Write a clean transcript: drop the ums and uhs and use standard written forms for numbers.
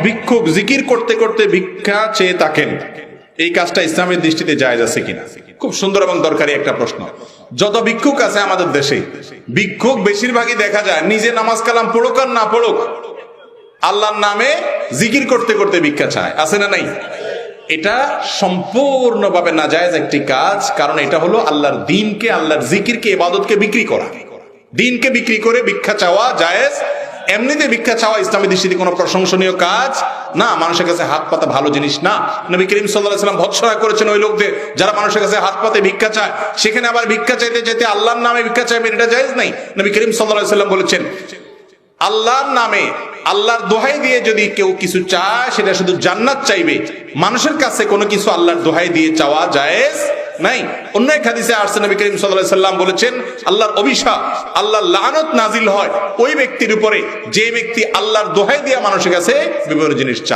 ভিক্ষুক জিকির করতে করতে ভিক্ষা চেয়ে থাকেন, এই কাজটা ইসলামের দৃষ্টিতে জায়েজ আছে কিনা? খুব সুন্দর এবং দরকারি একটা প্রশ্ন। যত ভিক্ষুক আছে আমাদের দেশে, ভিক্ষুক বেশিরভাগই দেখা যায় নিজে নামাজ কালাম পড়ুক আর না পড়ুক, আল্লাহর নামে জিকির করতে করতে ভিক্ষা চায়, আছে না নাই? এটা সম্পূর্ণভাবে নাজায়েজ একটি কাজ, কারণ এটা হলো আল্লাহর দ্বীনকে, আল্লাহর জিকিরকে, ইবাদতকে বিক্রি করা। দ্বীনকে বিক্রি করে ভিক্ষা চাওয়া জায়েজ। এমনিতে ভিক্ষা চাওয়া ইসলামের দৃষ্টিতে কোনো প্রশংসনীয় কাজ না, মানুষের কাছে হাত পাতা ভালো জিনিস না। নবী করিম সাল্লাল্লাহু আলাইহি ওয়াসাল্লাম ভৎসনা করেছেন ওই লোকদের যারা মানুষের কাছে হাত পাতে ভিক্ষা চায়, সেখানে আবার ভিক্ষা চাইতে চাইতে আল্লাহর নামে ভিক্ষা চাইবেন, এটা জায়েজ নাই। নবী করিম সাল্লাল্লাহু আলাইহি ওয়াসাল্লাম বলেছেন, আল্লাহর নামে, আল্লাহর দোহাই দিয়ে যদি কেউ কিছু চায় সেটা শুধু জান্নাত চাইবে, মানুষের কাছে কোনো কিছু আল্লাহর দোহাই দিয়ে চাওয়া জায়েজ নাই। অন্য এক হাদিসে আসছে নবী করিম সাল্লাল্লাহু আলাইহি ওয়াসাল্লাম বলেছেন, আল্লাহর অভিশাপ, আল্লাহর লানত নাজিল হয় ওই ব্যক্তির উপরে যে ব্যক্তি আল্লাহর দোহাই দিয়ে মানুষের কাছে বিভিন্ন জিনিস চায়।